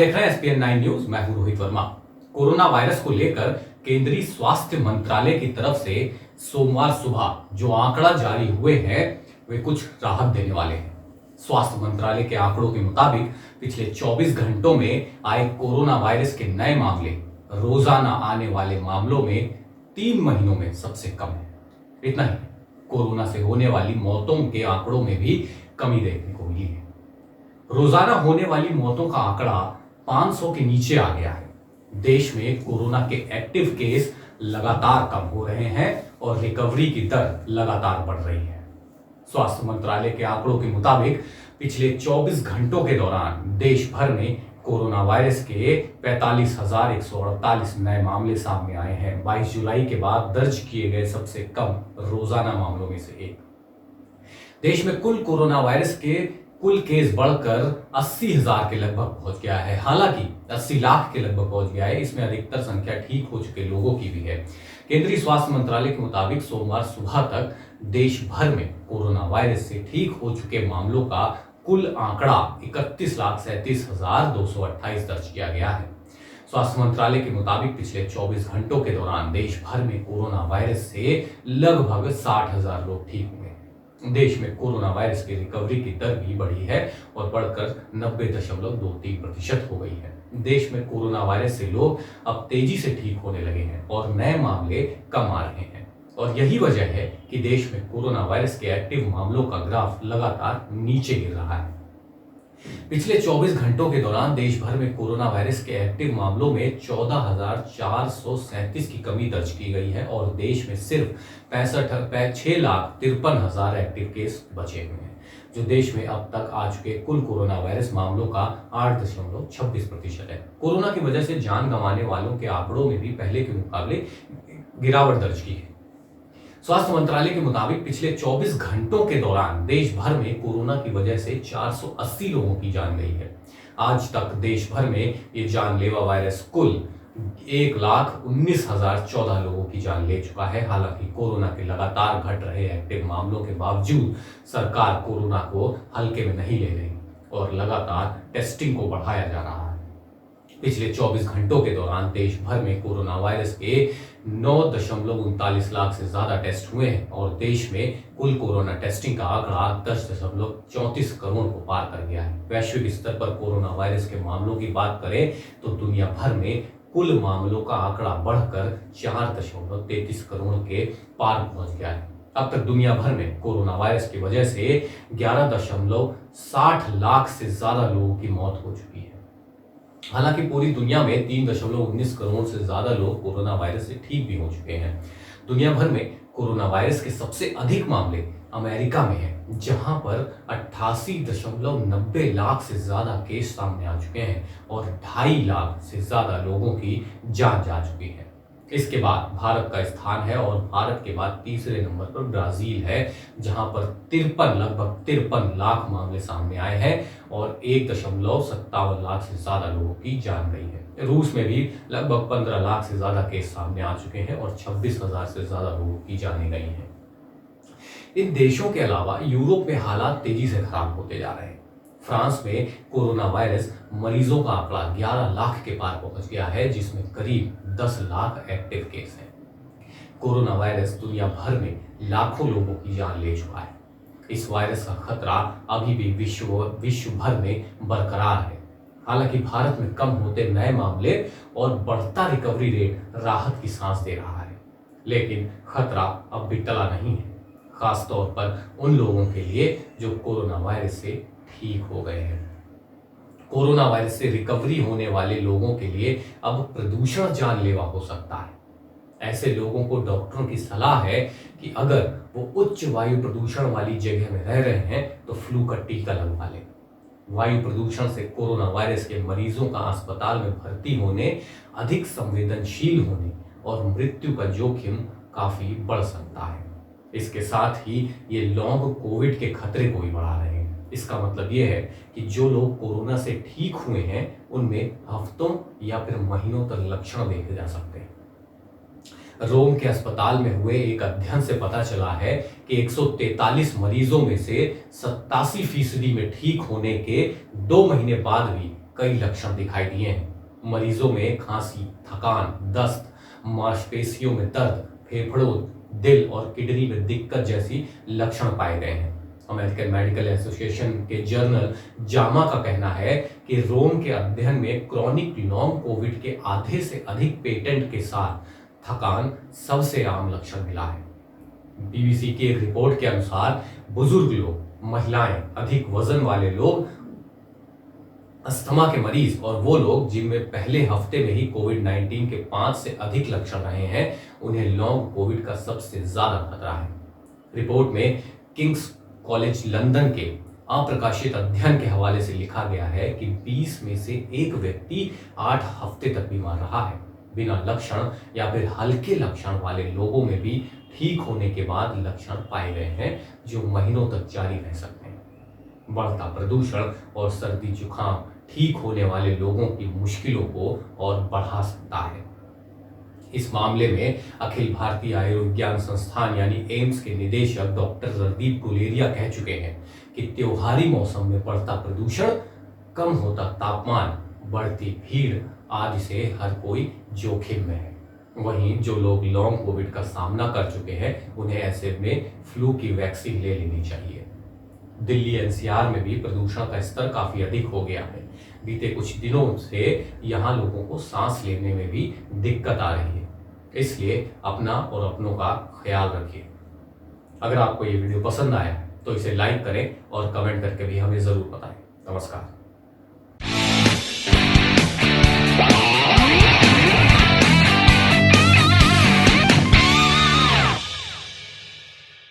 देख रहे हैं एसपीएन 9 न्यूज। मैं हूं रोहित वर्मा। कोरोना वायरस को लेकर केंद्रीय स्वास्थ्य मंत्रालय की तरफ से सोमवार सुबह जो आंकड़ा जारी हुए हैं वे कुछ राहत देने वाले हैं। स्वास्थ्य मंत्रालय के आंकड़ों के मुताबिक पिछले 24 घंटों में आए कोरोना वायरस के नए मामले रोजाना आने वाले मामलों में 3 महीनों में सबसे कम है। इतना ही, कोरोना से होने वाली मौतों के आंकड़ों में भी कमी देखने को मिली है। रोजाना होने वाली मौतों का आंकड़ा 500 के नीचे आ गया है। देश में कोरोना के एक्टिव केस लगातार कम हो रहे हैं और रिकवरी की दर लगातार बढ़ रही है। स्वास्थ्य मंत्रालय के आंकड़ों के मुताबिक पिछले 24 घंटों के दौरान देश भर में कोरोना वायरस के 45,148 नए मामले सामने आए हैं। 22 जुलाई के बाद दर्ज किए गए सबसे कम रोजाना मामलों में से एक। देश में कुल कोरोना वायरस के कुल केस बढ़कर 80,000 के लगभग पहुंच गया है। हालांकि 80 लाख के लगभग पहुंच गया है। इसमें अधिकतर संख्या ठीक हो चुके लोगों की भी है। केंद्रीय स्वास्थ्य मंत्रालय के मुताबिक सोमवार सुबह तक देश भर में कोरोना वायरस से ठीक हो चुके मामलों का कुल आंकड़ा 31,37,228 दर्ज किया गया है। स्वास्थ्य मंत्रालय के मुताबिक पिछले 24 घंटों के दौरान देश भर में कोरोना वायरस से लगभग 60,000 लोग ठीक हुए। देश में कोरोना वायरस की रिकवरी की दर भी बढ़ी है और बढ़कर 90.23% हो गई है। देश में कोरोना वायरस से लोग अब तेजी से ठीक होने लगे हैं और नए मामले कम आ रहे हैं। और यही वजह है कि देश में कोरोना वायरस के एक्टिव मामलों का ग्राफ लगातार नीचे गिर रहा है। पिछले 24 घंटों के दौरान देश भर में कोरोना वायरस के एक्टिव मामलों में 14,437 की कमी दर्ज की गई है और देश में सिर्फ 6,53,000 एक्टिव केस बचे हुए हैं, जो देश में अब तक आ चुके कुल कोरोना वायरस मामलों का 8.26% है। कोरोना की वजह से जान गंवाने वालों के आंकड़ों में भी पहले के मुकाबले गिरावट दर्ज की है। स्वास्थ्य मंत्रालय के मुताबिक पिछले 24 घंटों के दौरान देश भर में कोरोना की वजह से 480 लोगों की जान गई है। आज तक देश भर में ये जानलेवा वायरस कुल 1,19,014 लोगों की जान ले चुका है। हालांकि कोरोना के लगातार घट रहे एक्टिव मामलों के बावजूद सरकार कोरोना को हल्के में नहीं ले रही और लगातार टेस्टिंग को बढ़ाया जा रहा है। पिछले 24 घंटों के दौरान देश भर में कोरोना वायरस के 9.39 लाख से ज्यादा टेस्ट हुए हैं और देश में कुल कोरोना टेस्टिंग का आंकड़ा 10.34 करोड़ को पार कर गया है। वैश्विक स्तर पर कोरोना वायरस के मामलों की बात करें तो दुनिया भर में कुल मामलों का आंकड़ा बढ़कर 4.33 करोड़ के पार पहुंच गया है। अब तक दुनिया भर में कोरोना वायरस की वजह से 11.60 लाख से ज्यादा लोगों की मौत हो चुकी है। हालांकि पूरी दुनिया में 3.19 करोड़ से ज्यादा लोग कोरोना वायरस से ठीक भी हो चुके हैं। दुनिया भर में कोरोना वायरस के सबसे अधिक मामले अमेरिका में हैं, जहां पर 88.90 लाख से ज्यादा केस सामने आ चुके हैं और 2.5 लाख से ज्यादा लोगों की जान जा चुकी है। इसके बाद भारत का स्थान है और भारत के बाद तीसरे नंबर पर ब्राजील है, जहां पर लगभग 53 लाख मामले सामने आए हैं और 1.57 लाख से ज्यादा लोगों की जान गई है। रूस में भी लगभग 15 लाख से ज्यादा केस सामने आ चुके हैं और 26,000 से ज्यादा लोगों की जाने गई हैं। इन देशों के अलावा यूरोप में हालात तेजी से खराब होते जा रहे हैं। फ्रांस में कोरोना वायरस मरीजों का आंकड़ा 11 लाख के पार पहुंच गया है, जिसमें करीब 10 लाख एक्टिव केस हैं। कोरोना वायरस दुनिया भर में लाखों लोगों की जान ले चुका है। इस वायरस का खतरा अभी भी विश्व भर में बरकरार है। हालांकि भारत में कम होते नए मामले और बढ़ता रिकवरी रेट राहत की सांस दे रहा है, लेकिन खतरा अब भी टला नहीं है, खासतौर पर उन लोगों के लिए जो कोरोना वायरस से ठीक हो गए हैं। कोरोना वायरस से रिकवरी होने वाले लोगों के लिए अब प्रदूषण जानलेवा हो सकता है। ऐसे लोगों को डॉक्टरों की सलाह है कि अगर वो उच्च वायु प्रदूषण वाली जगह में रह रहे हैं तो फ्लू का टीका लगवा लें। वायु प्रदूषण से कोरोना वायरस के मरीजों का अस्पताल में भर्ती होने, अधिक संवेदनशील होने और मृत्यु का जोखिम काफी बढ़ सकता है। इसके साथ ही ये लॉन्ग कोविड के खतरे को भी बढ़ा रहे हैं। इसका मतलब ये है कि जो लोग कोरोना से ठीक हुए हैं उनमें हफ्तों या फिर महीनों तक लक्षण देखे जा सकते हैं। रोम के अस्पताल में हुए एक अध्ययन से पता चला है कि 143 मरीजों में से 87% में ठीक होने के 2 महीने बाद भी कई लक्षण दिखाई दिए हैं। मरीजों में खांसी, थकान, दस्त, मांसपेशियों में दर्द, फेफड़ों, दिल और किडनी में दिक्कत जैसी लक्षण पाए गए हैं। अमेरिकन मेडिकल एसोसिएशन के जर्नल जामा का कहना है कि रोम के अध्ययन में क्रॉनिक लॉन्ग कोविड के आधे से अधिक पेटेंट के साथ थकान सबसे आम लक्षण मिला है। बीबीसी की एक रिपोर्ट के अनुसार बुजुर्ग लोग, महिलाएं, अधिक वजन वाले लोग, अस्थमा के मरीज और वो लोग जिनमें पहले हफ्ते में ही कोविड-19 के 5 से अधिक लक्षण रहे हैं, उन्हें लॉन्ग कोविड का सबसे ज्यादा खतरा है। रिपोर्ट में किंग्स कॉलेज लंदन के अप्रकाशित अध्ययन के हवाले से लिखा गया है कि 20 में से एक व्यक्ति 8 हफ्ते तक बीमार रहा है। बिना लक्षण या फिर हल्के लक्षण वाले लोगों में भी ठीक होने के बाद लक्षण पाए गए हैं, जो महीनों तक जारी रह सकते हैं। बढ़ता प्रदूषण और सर्दी जुकाम ठीक होने वाले लोगों की मुश्किलों को और बढ़ा सकता है। इस मामले में अखिल भारतीय आयुर्विज्ञान संस्थान यानी एम्स के निदेशक डॉक्टर रणदीप गुलेरिया कह चुके हैं कि त्योहारी मौसम में बढ़ता प्रदूषण, कम होता तापमान, बढ़ती भीड़ आदि से हर कोई जोखिम में है। वहीं जो लोग लॉन्ग कोविड का सामना कर चुके हैं, उन्हें ऐसे में फ्लू की वैक्सीन ले लेनी चाहिए। दिल्ली एनसीआर में भी प्रदूषण का स्तर काफी अधिक हो गया है। बीते कुछ दिनों से यहाँ लोगों को सांस लेने में भी दिक्कत आ रही है। इसलिए अपना और अपनों का ख्याल रखिए। अगर आपको ये वीडियो पसंद आया तो इसे लाइक करें और कमेंट करके भी हमें जरूर बताएं। नमस्कार।